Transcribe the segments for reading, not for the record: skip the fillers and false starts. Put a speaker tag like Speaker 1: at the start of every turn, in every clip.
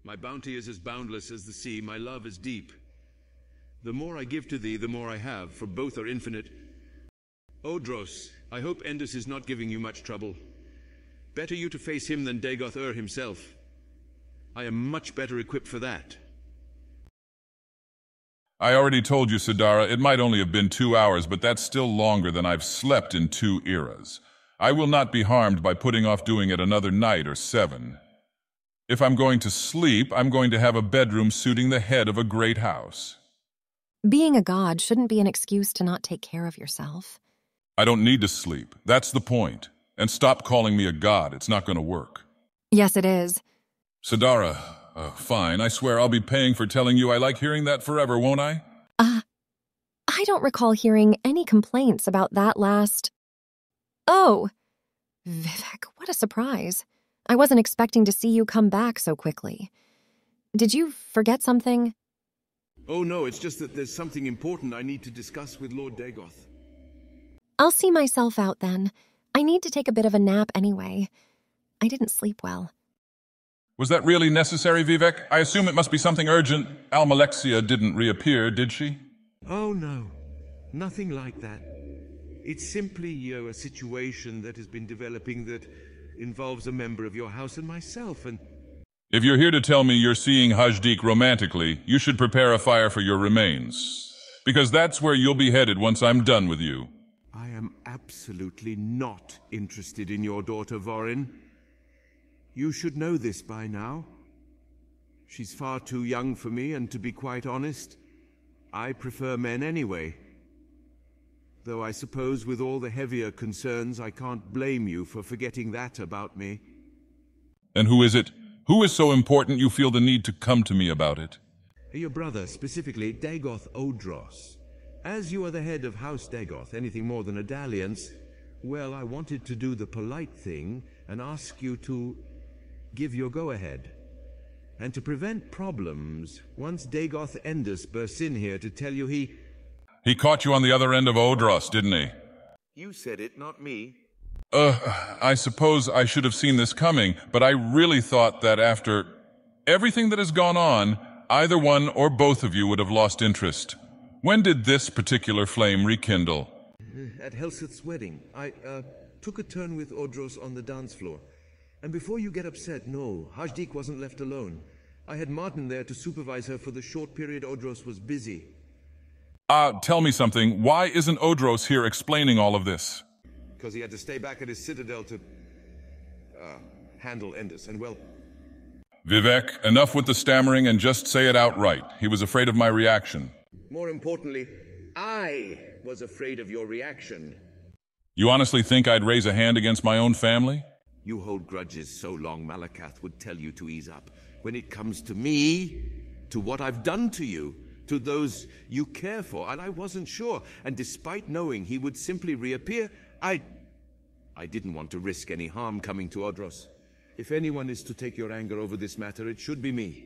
Speaker 1: My bounty is as boundless as the sea, my love is deep. The more I give to thee, the more I have, for both are infinite. Odros, I hope Endus is not giving you much trouble. Better you to face him than Dagoth Ur himself. I am much better equipped for that.
Speaker 2: I already told you, Sadara, it might only have been 2 hours, but that's still longer than I've slept in 2 eras. I will not be harmed by putting off doing it another night or 7. If I'm going to sleep, I'm going to have a bedroom suiting the head of a great house.
Speaker 3: Being a god shouldn't be an excuse to not take care of yourself.
Speaker 2: I don't need to sleep. That's the point. And stop calling me a god. It's not going to work.
Speaker 3: Yes, it is.
Speaker 2: Sadara, fine. I swear I'll be paying for telling you I like hearing that forever, won't I?
Speaker 3: I don't recall hearing any complaints about that last... Oh, Vivec, what a surprise. I wasn't expecting to see you come back so quickly. Did you forget something?
Speaker 1: Oh no, it's just that there's something important I need to discuss with Lord Dagoth.
Speaker 3: I'll see myself out then. I need to take a bit of a nap anyway. I didn't sleep well.
Speaker 2: Was that really necessary, Vivec? I assume it must be something urgent. Almalexia didn't reappear, did she?
Speaker 1: Oh no, nothing like that. It's simply a situation that has been developing that involves a member of your house and myself, and...
Speaker 2: If you're here to tell me you're seeing Haj-deek romantically, you should prepare a fire for your remains. Because that's where you'll be headed once I'm done with you.
Speaker 1: I am absolutely not interested in your daughter, Vorin. You should know this by now. She's far too young for me, and to be quite honest, I prefer men anyway. Though I suppose with all the heavier concerns, I can't blame you for forgetting that about me.
Speaker 2: And who is it? Who is so important you feel the need to come to me about it?
Speaker 1: Your brother, specifically Dagoth Odros. As you are the head of House Dagoth, anything more than a dalliance, well, I wanted to do the polite thing and ask you to give your go-ahead. And to prevent problems, once Dagoth Endus bursts in here to tell you
Speaker 2: He caught you on the other end of Odros, didn't he?
Speaker 1: You said it, not me.
Speaker 2: I suppose I should have seen this coming, but I really thought that after everything that has gone on, either one or both of you would have lost interest. When did this particular flame rekindle?
Speaker 1: At Helseth's wedding. I took a turn with Odros on the dance floor. And before you get upset, no, Haj-deek wasn't left alone. I had Martin there to supervise her for the short period Odros was busy.
Speaker 2: Tell me something. Why isn't Odros here explaining all of this?
Speaker 1: Because he had to stay back at his citadel to handle Endus, and well...
Speaker 2: Vivec, enough with the stammering and just say it outright. He was afraid of my reaction.
Speaker 1: More importantly, I was afraid of your reaction.
Speaker 2: You honestly think I'd raise a hand against my own family?
Speaker 1: You hold grudges so long Malakath would tell you to ease up. When it comes to me, to what I've done to you, to those you care for, and I wasn't sure, and despite knowing he would simply reappear, I didn't want to risk any harm coming to Odros. If anyone is to take your anger over this matter, it should be me.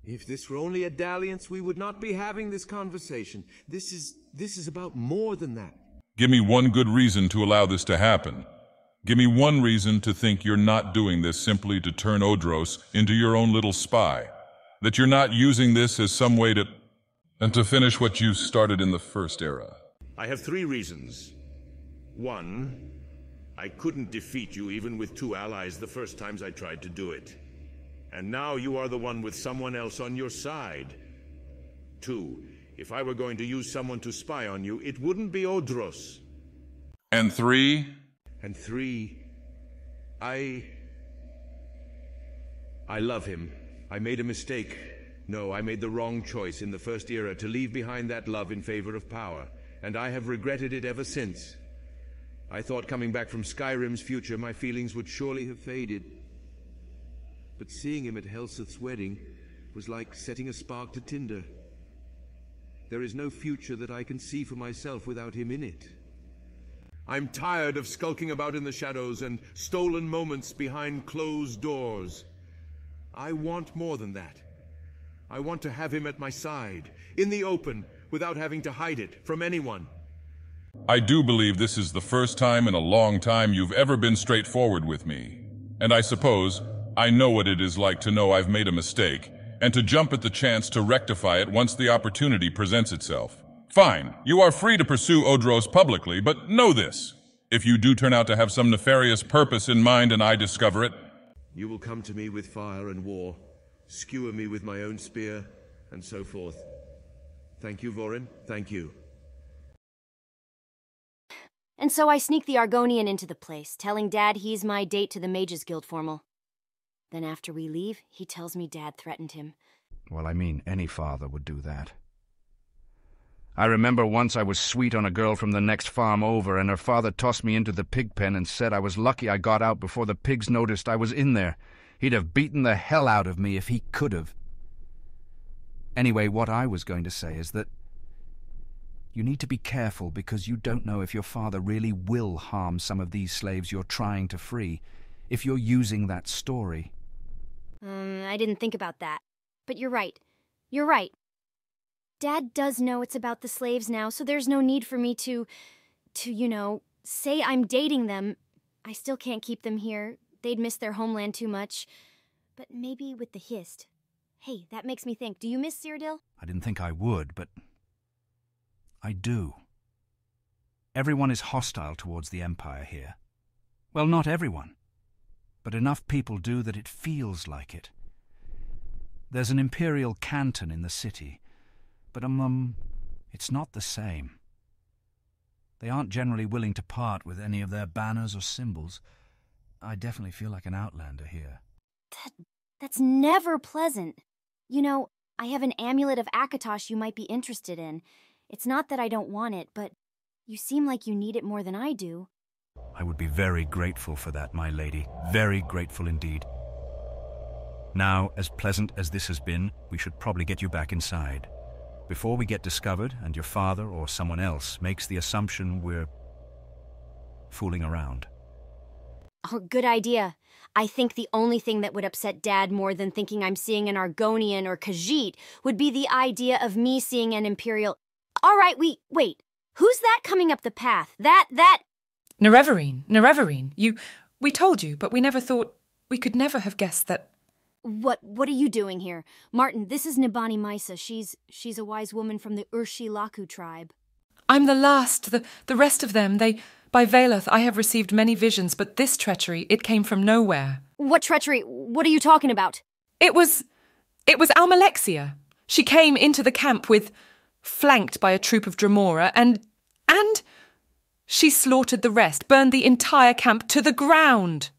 Speaker 1: If this were only a dalliance, we would not be having this conversation. This is about more than that.
Speaker 2: Give me one good reason to allow this to happen. Give me one reason to think you're not doing this simply to turn Odros into your own little spy. That you're not using this as some way to finish what you started in the first era.
Speaker 1: I have 3 reasons. 1, I couldn't defeat you even with 2 allies the first times I tried to do it. And now you are the one with someone else on your side. 2, if I were going to use someone to spy on you, it wouldn't be Odros.
Speaker 2: And 3?
Speaker 1: And 3, I love him. I made a mistake. No, I made the wrong choice in the first era to leave behind that love in favor of power, and I have regretted it ever since. I thought coming back from Skyrim's future, my feelings would surely have faded. But seeing him at Helseth's wedding was like setting a spark to tinder. There is no future that I can see for myself without him in it. I'm tired of skulking about in the shadows and stolen moments behind closed doors. I want more than that. I want to have him at my side, in the open, without having to hide it from anyone.
Speaker 2: I do believe this is the first time in a long time you've ever been straightforward with me. And I suppose, I know what it is like to know I've made a mistake, and to jump at the chance to rectify it once the opportunity presents itself. Fine, you are free to pursue Odros publicly, but know this. If you do turn out to have some nefarious purpose in mind and I discover it,
Speaker 1: You will come to me with fire and war, skewer me with my own spear, and so forth. Thank you, Vorin. Thank you.
Speaker 4: And so I sneak the Argonian into the place, telling Dad he's my date to the Mages Guild formal. Then after we leave, he tells me Dad threatened him.
Speaker 5: Well, I mean, any father would do that. I remember once I was sweet on a girl from the next farm over, and her father tossed me into the pig pen and said I was lucky I got out before the pigs noticed I was in there. He'd have beaten the hell out of me if he could have. Anyway, what I was going to say is that you need to be careful, because you don't know if your father really will harm some of these slaves you're trying to free, if you're using that story.
Speaker 4: I didn't think about that. But you're right. You're right. Dad does know it's about the slaves now, so there's no need for me to, say I'm dating them. I still can't keep them here. They'd miss their homeland too much. But maybe with the Hist. Hey, that makes me think. Do you miss Cyrodiil?
Speaker 5: I didn't think I would, but I do. Everyone is hostile towards the Empire here. Well, not everyone. But enough people do that it feels like it. There's an Imperial canton in the city, but it's not the same. They aren't generally willing to part with any of their banners or symbols. I definitely feel like an outlander here.
Speaker 4: That's never pleasant. I have an amulet of Akatosh you might be interested in. It's not that I don't want it, but you seem like you need it more than I do.
Speaker 5: I would be very grateful for that, my lady. Very grateful indeed. Now, as pleasant as this has been, we should probably get you back inside. Before we get discovered and your father or someone else makes the assumption we're fooling around.
Speaker 4: Oh, good idea. I think the only thing that would upset Dad more than thinking I'm seeing an Argonian or Khajiit would be the idea of me seeing an Imperial... All right, wait. Who's that coming up the path? That...
Speaker 6: Nerevarine. We told you, but we could never have guessed that...
Speaker 4: What are you doing here? Martin, this is Nibani Maisa. She's a wise woman from the Laku tribe.
Speaker 6: I'm the last. The rest of them, by Valoth, I have received many visions, but this treachery, it came from nowhere.
Speaker 4: What treachery? What are you talking about?
Speaker 6: It was Almalexia. She came into the camp flanked by a troop of Dremora, and she slaughtered the rest, burned the entire camp to the ground.